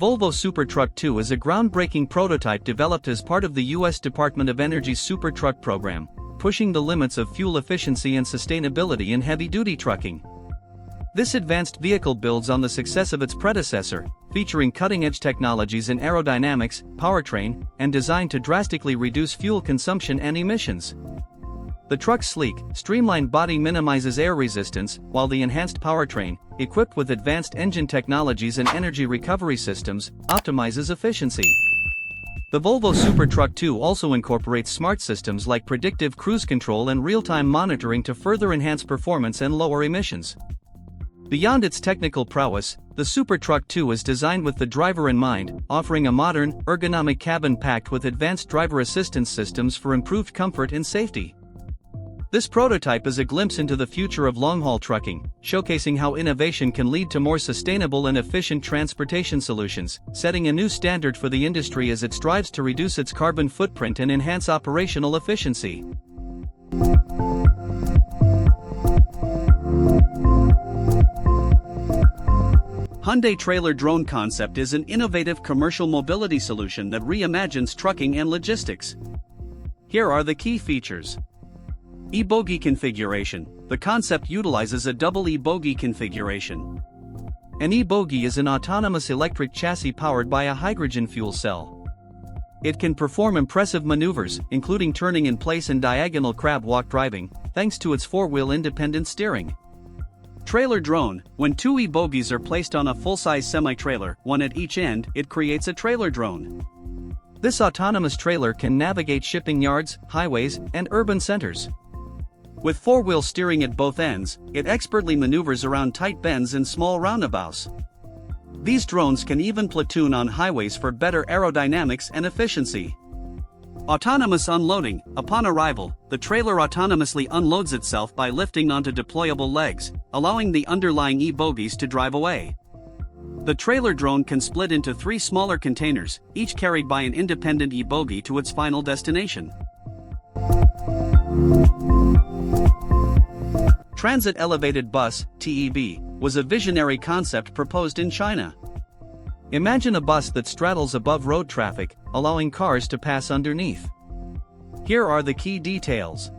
Volvo Super Truck 2 is a groundbreaking prototype developed as part of the U.S. Department of Energy's Super Truck program, pushing the limits of fuel efficiency and sustainability in heavy-duty trucking. This advanced vehicle builds on the success of its predecessor, featuring cutting-edge technologies in aerodynamics, powertrain, and design to drastically reduce fuel consumption and emissions. The truck's sleek, streamlined body minimizes air resistance, while the enhanced powertrain, equipped with advanced engine technologies and energy recovery systems, optimizes efficiency. The Volvo Super Truck 2 also incorporates smart systems like predictive cruise control and real-time monitoring to further enhance performance and lower emissions. Beyond its technical prowess, the Super Truck 2 is designed with the driver in mind, offering a modern, ergonomic cabin packed with advanced driver assistance systems for improved comfort and safety. This prototype is a glimpse into the future of long-haul trucking, showcasing how innovation can lead to more sustainable and efficient transportation solutions, setting a new standard for the industry as it strives to reduce its carbon footprint and enhance operational efficiency. Hyundai Trailer Drone Concept is an innovative commercial mobility solution that reimagines trucking and logistics. Here are the key features. E-bogie configuration. The concept utilizes a double e-bogie configuration. An e-bogie is an autonomous electric chassis powered by a hydrogen fuel cell. It can perform impressive maneuvers, including turning in place and diagonal crab walk driving, thanks to its four-wheel independent steering. Trailer drone. When two e-bogies are placed on a full-size semi-trailer, one at each end, it creates a trailer drone. This autonomous trailer can navigate shipping yards, highways, and urban centers. With four-wheel steering at both ends, it expertly maneuvers around tight bends and small roundabouts. These drones can even platoon on highways for better aerodynamics and efficiency. Autonomous unloading. Upon arrival, the trailer autonomously unloads itself by lifting onto deployable legs, allowing the underlying e-bogies to drive away. The trailer drone can split into 3 smaller containers, each carried by an independent e-bogie to its final destination. Transit Elevated Bus, TEB, was a visionary concept proposed in China. Imagine a bus that straddles above road traffic, allowing cars to pass underneath. Here are the key details.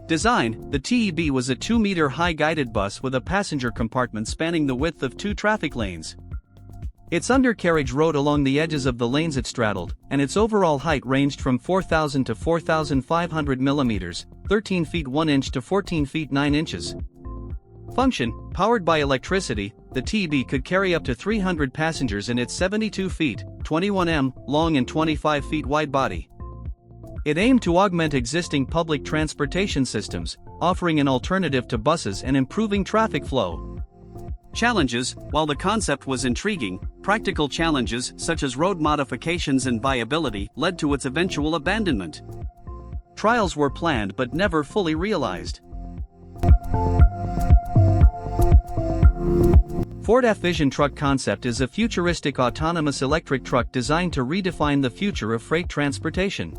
Design: the TEB was a 2-meter-high guided bus with a passenger compartment spanning the width of 2 traffic lanes. Its undercarriage rode along the edges of the lanes it straddled, and its overall height ranged from 4,000 to 4,500 millimeters, 13 feet 1 inch to 14 feet 9 inches. Function: powered by electricity, the TEB could carry up to 300 passengers in its 72 feet, 21 m, long and 25 feet wide body. It aimed to augment existing public transportation systems, offering an alternative to buses and improving traffic flow. Challenges: while the concept was intriguing, practical challenges such as road modifications and viability led to its eventual abandonment. Trials were planned but never fully realized. Ford F-Vision truck concept is a futuristic autonomous electric truck designed to redefine the future of freight transportation.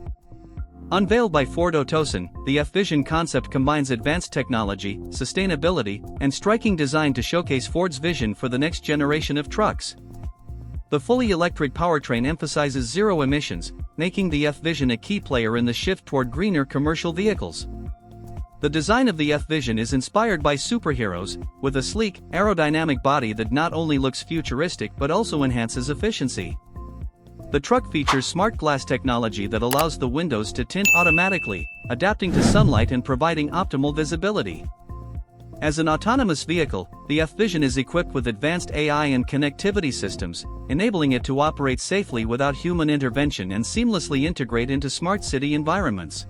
Unveiled by Ford Otosan, the F-Vision concept combines advanced technology, sustainability, and striking design to showcase Ford's vision for the next generation of trucks. The fully electric powertrain emphasizes zero emissions, making the F-Vision a key player in the shift toward greener commercial vehicles. The design of the F-Vision is inspired by superheroes, with a sleek, aerodynamic body that not only looks futuristic but also enhances efficiency. The truck features smart glass technology that allows the windows to tint automatically, adapting to sunlight and providing optimal visibility. As an autonomous vehicle, the F-Vision is equipped with advanced AI and connectivity systems, enabling it to operate safely without human intervention and seamlessly integrate into smart city environments.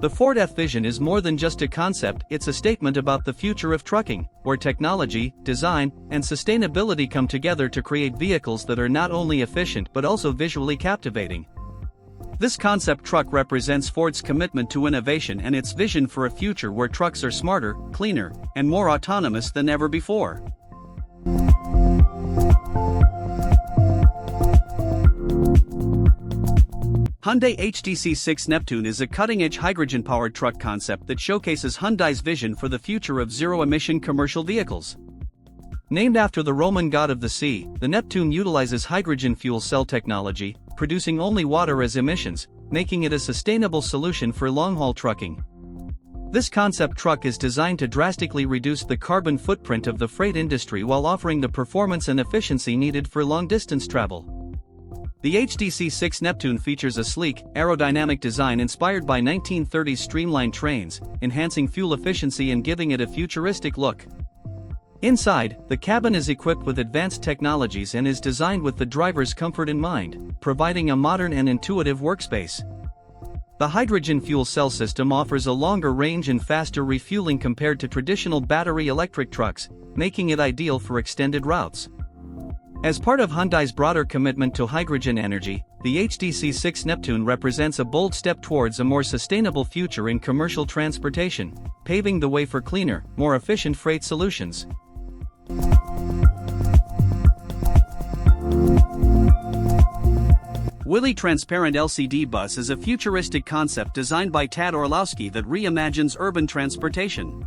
The Ford F-Vision is more than just a concept, it's a statement about the future of trucking, where technology, design, and sustainability come together to create vehicles that are not only efficient but also visually captivating. This concept truck represents Ford's commitment to innovation and its vision for a future where trucks are smarter, cleaner, and more autonomous than ever before. Hyundai HTC6 Neptune is a cutting-edge hydrogen-powered truck concept that showcases Hyundai's vision for the future of zero-emission commercial vehicles. Named after the Roman god of the sea, the Neptune utilizes hydrogen fuel cell technology, producing only water as emissions, making it a sustainable solution for long-haul trucking. This concept truck is designed to drastically reduce the carbon footprint of the freight industry while offering the performance and efficiency needed for long-distance travel. The HDZ6 Neptune features a sleek, aerodynamic design inspired by 1930s streamlined trains, enhancing fuel efficiency and giving it a futuristic look. Inside, the cabin is equipped with advanced technologies and is designed with the driver's comfort in mind, providing a modern and intuitive workspace. The hydrogen fuel cell system offers a longer range and faster refueling compared to traditional battery electric trucks, making it ideal for extended routes. As part of Hyundai's broader commitment to hydrogen energy, the HDZ6 Neptune represents a bold step towards a more sustainable future in commercial transportation, paving the way for cleaner, more efficient freight solutions. Willie Transparent Lcd Bus is a futuristic concept designed by Tad Orlowski that reimagines urban transportation.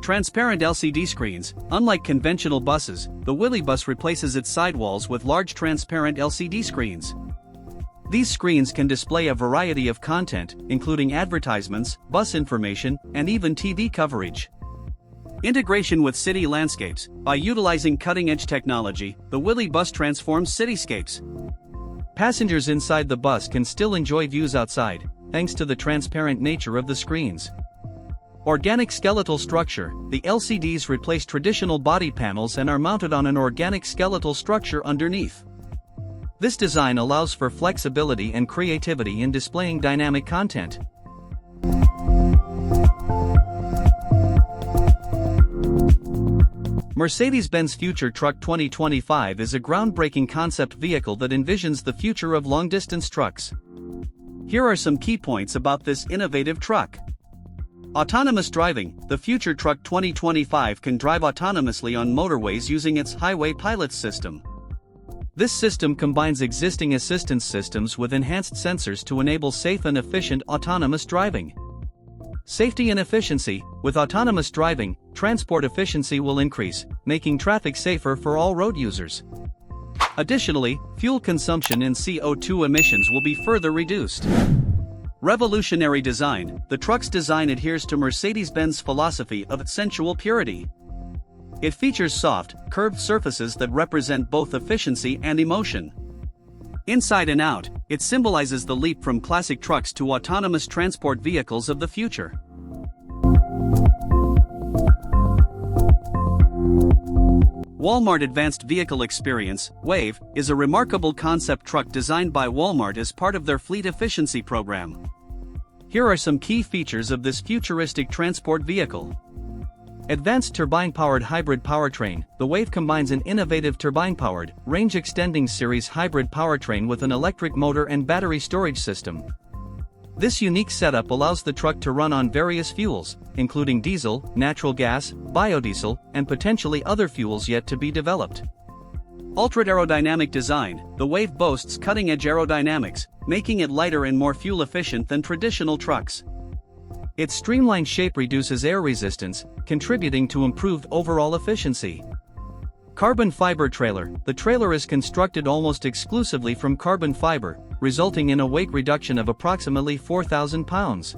Transparent LCD screens. Unlike conventional buses, the Willie bus replaces its sidewalls with large transparent LCD screens. These screens can display a variety of content, including advertisements, bus information, and even TV coverage. Integration with city landscapes. By utilizing cutting-edge technology, the Willie bus transforms cityscapes. Passengers inside the bus can still enjoy views outside, thanks to the transparent nature of the screens. Organic skeletal structure. The LCDs replace traditional body panels and are mounted on an organic skeletal structure underneath. This design allows for flexibility and creativity in displaying dynamic content. Mercedes-Benz Future Truck 2025 is a groundbreaking concept vehicle that envisions the future of long-distance trucks. Here are some key points about this innovative truck. Autonomous driving. The Future Truck 2025 can drive autonomously on motorways using its Highway Pilot system. This system combines existing assistance systems with enhanced sensors to enable safe and efficient autonomous driving. Safety and efficiency. With autonomous driving, transport efficiency will increase, making traffic safer for all road users. Additionally, fuel consumption and CO2 emissions will be further reduced. Revolutionary design. The truck's design adheres to Mercedes-Benz philosophy of sensual purity. It features soft, curved surfaces that represent both efficiency and emotion. Inside and out, it symbolizes the leap from classic trucks to autonomous transport vehicles of the future. Walmart Advanced Vehicle Experience, WAVE, is a remarkable concept truck designed by Walmart as part of their fleet efficiency program. Here are some key features of this futuristic transport vehicle. Advanced turbine-powered hybrid powertrain. The WAVE combines an innovative turbine-powered, range-extending series hybrid powertrain with an electric motor and battery storage system. This unique setup allows the truck to run on various fuels, including diesel, natural gas, biodiesel, and potentially other fuels yet to be developed. Ultra-aerodynamic design. The WAVE boasts cutting-edge aerodynamics, making it lighter and more fuel-efficient than traditional trucks. Its streamlined shape reduces air resistance, contributing to improved overall efficiency. Carbon fiber trailer. The trailer is constructed almost exclusively from carbon fiber, resulting in a weight reduction of approximately 4,000 pounds.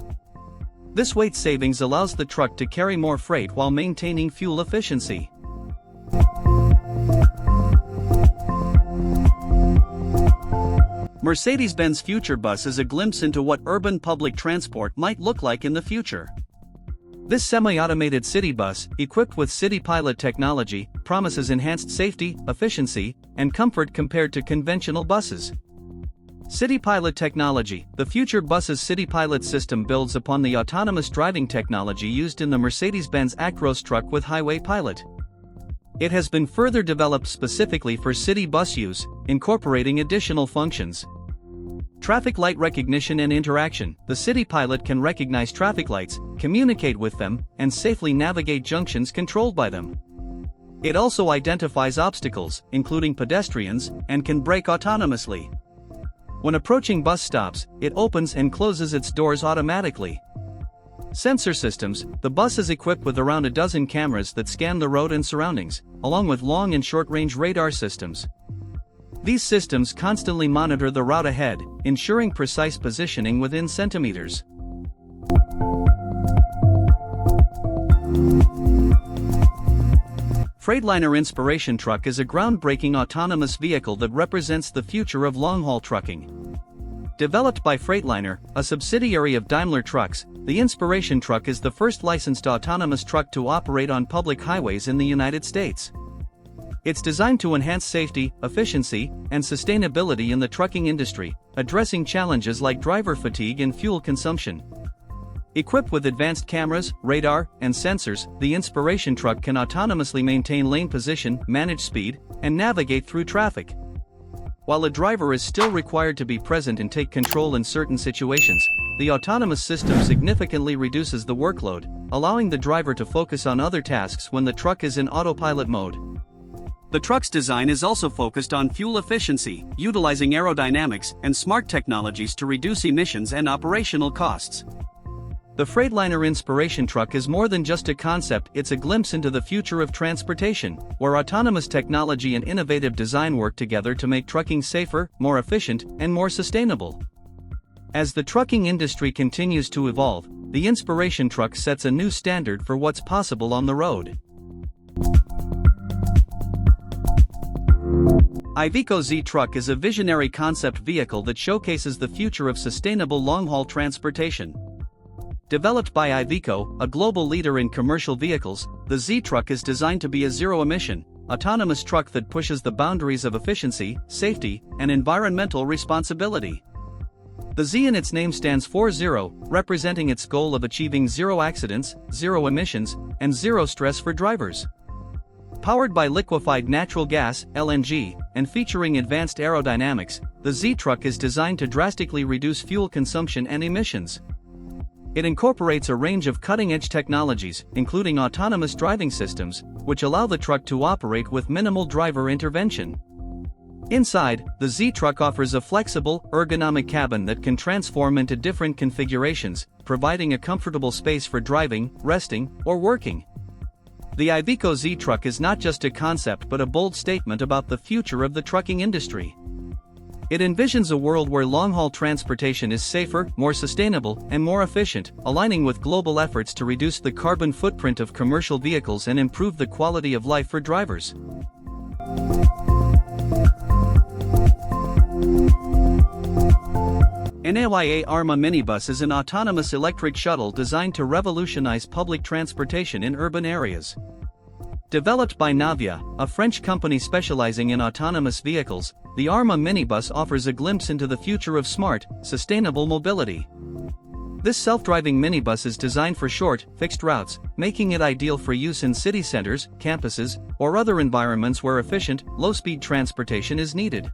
This weight savings allows the truck to carry more freight while maintaining fuel efficiency. Mercedes-Benz Future Bus is a glimpse into what urban public transport might look like in the future. This semi-automated city bus, equipped with City Pilot technology, promises enhanced safety, efficiency, and comfort compared to conventional buses. City Pilot technology. The Future Bus's City Pilot system builds upon the autonomous driving technology used in the Mercedes-Benz Actros truck with Highway Pilot. It has been further developed specifically for city bus use, incorporating additional functions. Traffic light recognition and interaction. The City Pilot can recognize traffic lights, communicate with them, and safely navigate junctions controlled by them. It also identifies obstacles, including pedestrians, and can brake autonomously. When approaching bus stops, it opens and closes its doors automatically. Sensor systems: the bus is equipped with around a dozen cameras that scan the road and surroundings, along with long and short-range radar systems. These systems constantly monitor the route ahead, ensuring precise positioning within centimeters. Freightliner Inspiration Truck is a groundbreaking autonomous vehicle that represents the future of long-haul trucking. Developed by Freightliner, a subsidiary of Daimler Trucks, the Inspiration Truck is the first licensed autonomous truck to operate on public highways in the United States. It's designed to enhance safety, efficiency, and sustainability in the trucking industry, addressing challenges like driver fatigue and fuel consumption. Equipped with advanced cameras, radar, and sensors, the Inspiration Truck can autonomously maintain lane position, manage speed, and navigate through traffic. While a driver is still required to be present and take control in certain situations, the autonomous system significantly reduces the workload, allowing the driver to focus on other tasks when the truck is in autopilot mode. The truck's design is also focused on fuel efficiency, utilizing aerodynamics and smart technologies to reduce emissions and operational costs. The Freightliner Inspiration Truck is more than just a concept, it's a glimpse into the future of transportation, where autonomous technology and innovative design work together to make trucking safer, more efficient, and more sustainable. As the trucking industry continues to evolve, the Inspiration Truck sets a new standard for what's possible on the road. Iveco Z Truck is a visionary concept vehicle that showcases the future of sustainable long-haul transportation. Developed by Iveco, a global leader in commercial vehicles, the Z Truck is designed to be a zero-emission, autonomous truck that pushes the boundaries of efficiency, safety, and environmental responsibility. The Z in its name stands for zero, representing its goal of achieving zero accidents, zero emissions, and zero stress for drivers. Powered by liquefied natural gas, LNG, and featuring advanced aerodynamics, the Z Truck is designed to drastically reduce fuel consumption and emissions. It incorporates a range of cutting-edge technologies, including autonomous driving systems, which allow the truck to operate with minimal driver intervention. Inside, the Z Truck offers a flexible, ergonomic cabin that can transform into different configurations, providing a comfortable space for driving, resting, or working. The Iveco Z Truck is not just a concept but a bold statement about the future of the trucking industry. It envisions a world where long-haul transportation is safer, more sustainable, and more efficient, aligning with global efforts to reduce the carbon footprint of commercial vehicles and improve the quality of life for drivers. Naya Arma Minibus is an autonomous electric shuttle designed to revolutionize public transportation in urban areas. Developed by Naya, a French company specializing in autonomous vehicles, the Arma Minibus offers a glimpse into the future of smart, sustainable mobility. This self-driving minibus is designed for short, fixed routes, making it ideal for use in city centers, campuses, or other environments where efficient, low-speed transportation is needed.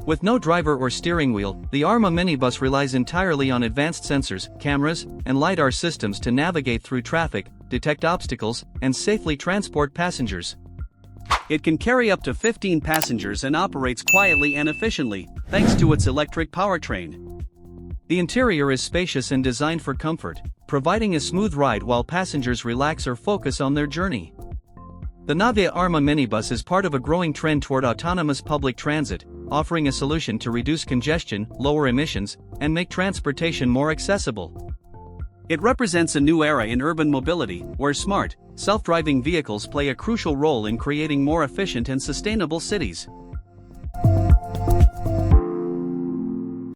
With no driver or steering wheel, the Arma Minibus relies entirely on advanced sensors, cameras, and LiDAR systems to navigate through traffic, detect obstacles, and safely transport passengers. It can carry up to 15 passengers and operates quietly and efficiently, thanks to its electric powertrain. The interior is spacious and designed for comfort, providing a smooth ride while passengers relax or focus on their journey. The Naya Arma Minibus is part of a growing trend toward autonomous public transit, offering a solution to reduce congestion, lower emissions, and make transportation more accessible. It represents a new era in urban mobility, where smart, self-driving vehicles play a crucial role in creating more efficient and sustainable cities.